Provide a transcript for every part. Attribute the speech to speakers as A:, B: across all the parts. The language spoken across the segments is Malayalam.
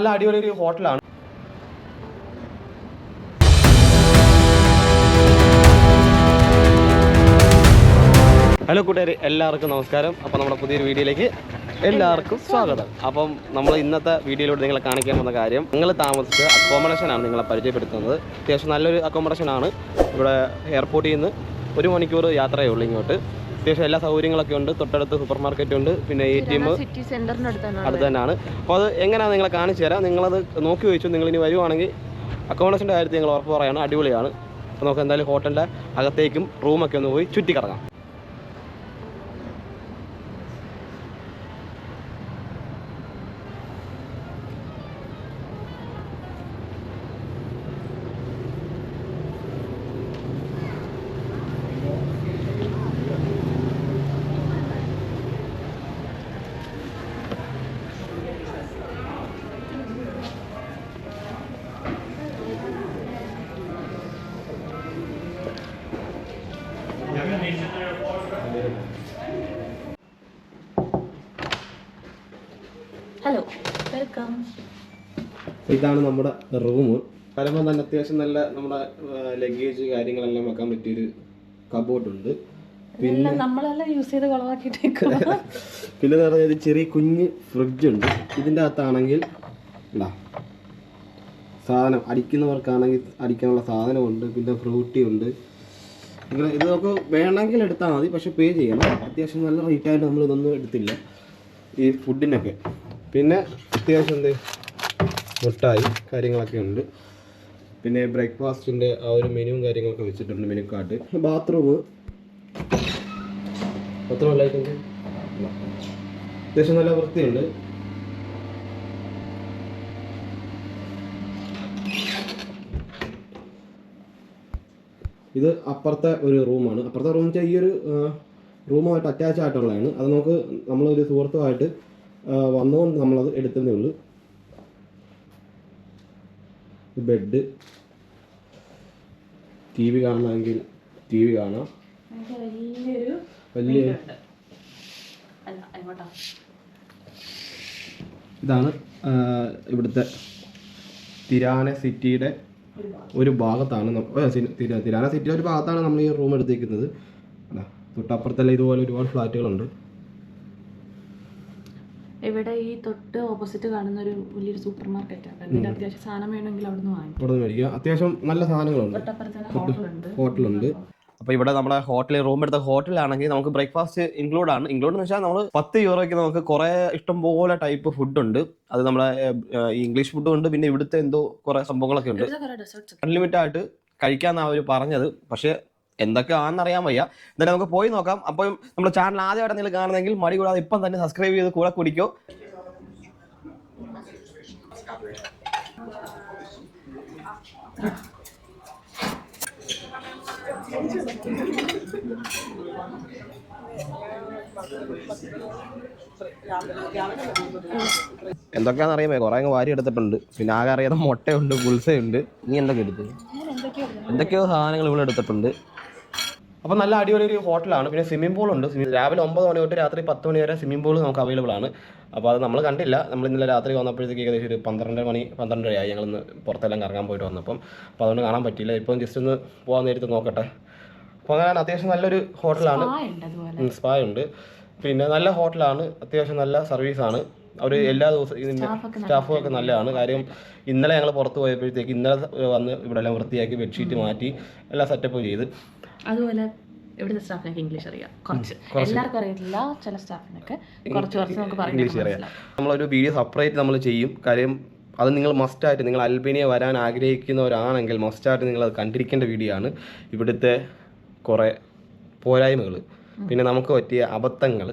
A: നല്ല അടിപൊളി ഒരു ഹോട്ടലാണ്. ഹലോ കൂട്ടുകാർ, എല്ലാവർക്കും നമസ്കാരം. അപ്പോൾ നമ്മുടെ പുതിയൊരു വീഡിയോയിലേക്ക് എല്ലാവർക്കും സ്വാഗതം. അപ്പം നമ്മൾ ഇന്നത്തെ വീഡിയോയിലൂടെ നിങ്ങളെ കാണിക്കാൻ വന്ന കാര്യം, നിങ്ങൾ താമസിച്ച അക്കോമഡേഷനാണ് നിങ്ങളെ പരിചയപ്പെടുത്തുന്നത്. അത്യാവശ്യം നല്ലൊരു അക്കോമഡേഷനാണ്. ഇവിടെ എയർപോർട്ടിൽ നിന്ന് 1 മണിക്കൂർ യാത്രയേ ഉള്ളൂ ഇങ്ങോട്ട്. അത്യാവശ്യം എല്ലാ സൗകര്യങ്ങളൊക്കെ ഉണ്ട്. തൊട്ടടുത്ത് സൂപ്പർ മാർക്കറ്റ് ഉണ്ട്, പിന്നെ ATM അടുത്ത് തന്നെയാണ്. അപ്പോൾ അത് എങ്ങനെയാണ് നിങ്ങളെ കാണിച്ചു തരാം. നിങ്ങളത് നോക്കി വെച്ചു. നിങ്ങളിനി വരുവാണെങ്കിൽ അക്കോമഡേഷൻ്റെ കാര്യത്തിൽ നിങ്ങൾ ഉറപ്പ് പറയുകയാണ്, അടിപൊളിയാണ്. അപ്പോൾ നമുക്ക് എന്തായാലും ഹോട്ടലിൻ്റെ അകത്തേക്കും റൂമൊക്കെ ഒന്ന് പോയി ചുറ്റിക്കറങ്ങാം.
B: Hello, welcome.
A: ഇതാണ് നമ്മുടെ റൂം. വരുമ്പോൾ തന്നെ അത്യാവശ്യം നല്ല നമ്മുടെ ലഗേജ് കാര്യങ്ങളെല്ലാം വെക്കാൻ പറ്റിയൊരു കബോർഡുണ്ട്. പിന്നെ
B: നമ്മളെല്ലാം യൂസ് ചെയ്ത് കുളവാക്കിയിട്ടേക്കും.
A: പിന്നെ പറഞ്ഞാൽ ചെറിയ കുഞ്ഞ് ഫ്രിഡ്ജുണ്ട്. ഇതിൻ്റെ അകത്താണെങ്കിൽ സാധനം അടിക്കുന്നവർക്കാണെങ്കിൽ അടിക്കാനുള്ള സാധനമുണ്ട്. പിന്നെ ഫ്രൂട്ടി ഉണ്ട്. ഇങ്ങനെ ഇത് നമുക്ക് വേണമെങ്കിൽ എടുത്താൽ മതി, പക്ഷെ പേ ചെയ്യണം. അത്യാവശ്യം നല്ല റേറ്റായിട്ട് നമ്മൾ ഇതൊന്നും എടുത്തില്ല ഈ ഫുഡിനൊക്കെ. പിന്നെ അത്യാവശ്യം മുട്ടായി കാര്യങ്ങളൊക്കെ ഉണ്ട്. പിന്നെ ബ്രേക്ക്ഫാസ്റ്റിൻ്റെ ആ ഒരു മെനുവും കാര്യങ്ങളൊക്കെ വെച്ചിട്ടുണ്ട്, മെനു കാർഡ്. ബാത്റൂം ലൈറ്റുണ്ട്. അത്യാവശ്യം നല്ല വൃത്തിയുണ്ട്. ഇത് അപ്പുറത്തെ ഒരു റൂമാണ്. അപ്പുറത്തെ റൂം വെച്ചാൽ ഈ ഒരു റൂമുമായിട്ട് അറ്റാച്ച് ആയിട്ടുള്ളതാണ്. അത് നമുക്ക് നമ്മളൊരു സുഹൃത്തുമായിട്ട് വന്നുകൊണ്ട് നമ്മളത് എടുത്തതേ ഉള്ളൂ. ബെഡ്, TV കാണണമെങ്കിൽ TV കാണാം. വലിയ ഇതാണ് ഇവിടുത്തെ തിരാന സിറ്റിയുടെ ഒരു ഭാഗത്താണ്. തിരാന സിറ്റിയുടെ ഒരു ഭാഗത്താണ് നമ്മൾ ഈ റൂം എടുത്തേക്കുന്നത്. തൊട്ടപ്പുറത്തല്ല ഇതുപോലെ ഒരുപാട് ഫ്ലാറ്റുകളുണ്ട്.
B: ഇവിടെ ഈ തൊട്ട് ഓപ്പോസിറ്റ് കാണുന്ന ഒരു വലിയൊരു സൂപ്പർ മാർക്കറ്റാണ്. അതിന്റെ അത്യാവശ്യം സാധനം വേണമെങ്കിൽ അവിടെ നിന്ന്
A: വാങ്ങിക്കാം. അത്യാവശ്യം നല്ല സാധനങ്ങളുണ്ട്. ഹോട്ടലുണ്ട്. അപ്പോൾ ഇവിടെ നമ്മുടെ ഹോട്ടലിൽ റൂം എടുത്ത ഹോട്ടലാണെങ്കിൽ നമുക്ക് ബ്രേക്ക്ഫാസ്റ്റ് ഇൻക്ലൂഡ് ആണ്. ഇൻക്ലൂഡ് എന്ന് വെച്ചാൽ നമ്മൾ 10 യൂറോയ്ക്ക് നമുക്ക് കുറേ ഇഷ്ടംപോലെ ടൈപ്പ് ഫുഡുണ്ട്. അത് നമ്മുടെ ഇംഗ്ലീഷ് ഫുഡും ഉണ്ട്. പിന്നെ ഇവിടുത്തെ എന്തോ കുറേ സംഭവങ്ങളൊക്കെ ഉണ്ട്. അൺലിമിറ്റഡ് ആയിട്ട് കഴിക്കാമെന്നാണ് അവർ പറഞ്ഞത്. പക്ഷേ എന്തൊക്കെയാണെന്നറിയാൻ വയ്യ. എന്തായാലും നമുക്ക് പോയി നോക്കാം. അപ്പോൾ നമ്മുടെ ചാനൽ ആദ്യമായിട്ട് നിങ്ങൾ കാണുന്നെങ്കിൽ മടി കൂടാതെ ഇപ്പം തന്നെ സബ്സ്ക്രൈബ് ചെയ്ത് കൂടെ കുടിക്കോ. എന്തൊക്കെയാണെന്ന് അറിയാമേ, കുറേ അങ്ങ് വാരി എടുത്തിട്ടുണ്ട്. പിന്നെ ആകെ അറിയാതെ മുട്ടയുണ്ട്, പുൽസയുണ്ട്. നീ എന്തൊക്കെയോ സാധനങ്ങൾ ഇവിടെ എടുത്തിട്ടുണ്ട്. അപ്പോൾ നല്ല അടിപൊളി ഒരു ഹോട്ടലാണ്. പിന്നെ സ്വിമ്മിംഗ് പൂളുണ്ട്. രാവിലെ 9 മണി തൊട്ട് രാത്രി 10 മണി വരെ സ്വിമ്മിംഗ് പൂൾ നമുക്ക് അവൈലബിൾ ആണ്. അപ്പോൾ അത് നമ്മൾ കണ്ടില്ല. നമ്മൾ ഇന്നലെ രാത്രി വന്നപ്പോഴത്തേക്ക് ഏകദേശം ഒരു 12 ആയി. ഞങ്ങളിന്ന് പുറത്തെല്ലാം കറങ്ങാൻ പോയിട്ട് വന്നപ്പം. അപ്പോൾ അതുകൊണ്ട് കാണാൻ പറ്റിയില്ല. ഇപ്പം ജസ്റ്റ് ഒന്ന് പോകാൻ നേരത്ത് നോക്കട്ടെ. അപ്പോൾ അങ്ങനെ അത്യാവശ്യം നല്ലൊരു ഹോട്ടലാണ്. സ്പാ ഉണ്ട്. പിന്നെ നല്ല ഹോട്ടലാണ്. അത്യാവശ്യം നല്ല സർവീസാണ്. അവർ എല്ലാ ദിവസവും സ്റ്റാഫും ഒക്കെ നല്ലതാണ്. കാര്യം ഇന്നലെ ഞങ്ങൾ പുറത്ത് പോയപ്പോഴത്തേക്ക് ഇന്നലെ വന്ന് ഇവിടെ എല്ലാം വൃത്തിയാക്കി ബെഡ്ഷീറ്റ് മാറ്റി എല്ലാം സെറ്റപ്പ് ചെയ്ത്.
B: അതുപോലെ ഇവിടുത്തെ സ്റ്റാഫിനൊക്കെ ഇംഗ്ലീഷ് അറിയാം. എല്ലാവർക്കും അറിയത്തില്ല, ചില സ്റ്റാഫിനൊക്കെ കുറച്ച് നമുക്ക്
A: ഇംഗ്ലീഷ് അറിയാം. നമ്മളൊരു വീഡിയോ സെപ്പറേറ്റ് നമ്മൾ ചെയ്യും. കാര്യം അത് നിങ്ങൾ മസ്റ്റായിട്ട്, നിങ്ങൾ അൽബേനിയ വരാൻ ആഗ്രഹിക്കുന്നവരാണെങ്കിൽ മസ്റ്റായിട്ട് നിങ്ങളത് കണ്ടിരിക്കേണ്ട വീഡിയോ ആണ്. ഇവിടുത്തെ കുറേ പോരായ്മകൾ, പിന്നെ നമുക്ക് പറ്റിയ അബദ്ധങ്ങൾ,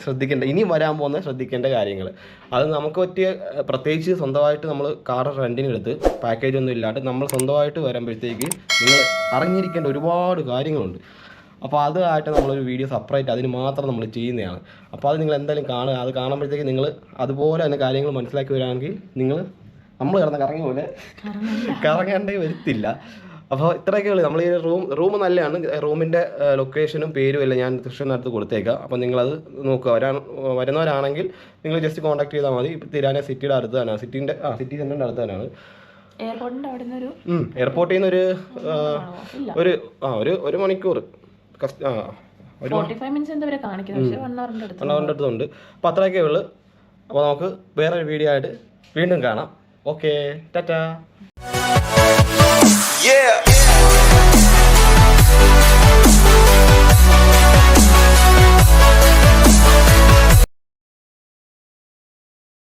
A: ശ്രദ്ധിക്കേണ്ട ഇനി വരാൻ പോകുന്ന ശ്രദ്ധിക്കേണ്ട കാര്യങ്ങൾ. അത് നമുക്ക് പറ്റിയ, പ്രത്യേകിച്ച് സ്വന്തമായിട്ട് നമ്മൾ കാർ റെൻറ്റിനെടുത്ത് പാക്കേജ് ഒന്നും ഇല്ലാണ്ട് നമ്മൾ സ്വന്തമായിട്ട് വരുമ്പോഴത്തേക്ക് നിങ്ങൾ അറിഞ്ഞിരിക്കേണ്ട ഒരുപാട് കാര്യങ്ങളുണ്ട്. അപ്പോൾ അതായിട്ട് നമ്മളൊരു വീഡിയോ സെപ്പറേറ്റ് അതിന് മാത്രം നമ്മൾ ചെയ്യുന്നതാണ്. അപ്പോൾ അത് നിങ്ങൾ എന്തായാലും കാണുക. അത് കാണുമ്പോഴത്തേക്ക് നിങ്ങൾ അതുപോലെ തന്നെ കാര്യങ്ങൾ മനസ്സിലാക്കി വരികയാണെങ്കിൽ നിങ്ങൾ നമ്മൾ കിടന്ന കറങ്ങിയ പോലെ കറങ്ങേണ്ടേ വരത്തില്ല. അപ്പോൾ ഇത്രയൊക്കെ ഉള്ളൂ. നമ്മൾ ഈ റൂം നല്ലതാണ്. റൂമിൻ്റെ ലൊക്കേഷനും പേരും എല്ലാം ഞാൻ ഡിസ്ക്രിപ്ഷനകത്ത് കൊടുത്തേക്കാം. അപ്പോൾ നിങ്ങളത് നോക്കുക. വരുന്നവരാണെങ്കിൽ നിങ്ങൾ ജസ്റ്റ് കോൺടാക്ട് ചെയ്താൽ മതി. ഇപ്പോൾ തിരാന സിറ്റിയുടെ അടുത്ത് തന്നെയാണ്, സിറ്റി സെൻറ്ററിൻ്റെ അടുത്ത് തന്നെയാണ്.
B: എയർപോർട്ടിൻ്റെ അവിടെ നിന്ന്
A: എയർപോർട്ടിൽ നിന്ന് ഒരു മണിക്കൂർ
B: 45 മിനിറ്റ്സ് എന്താ കാണിക്കുന്നത്, പക്ഷേ 1 അവറിൻ്റെ
A: അടുത്തുണ്ട്. അപ്പോൾ അത്രയൊക്കെ ഉള്ളൂ. അപ്പോൾ നമുക്ക് വേറൊരു വീഡിയോ ആയിട്ട് വീണ്ടും കാണാം. ഓക്കെ, ടാറ്റാ.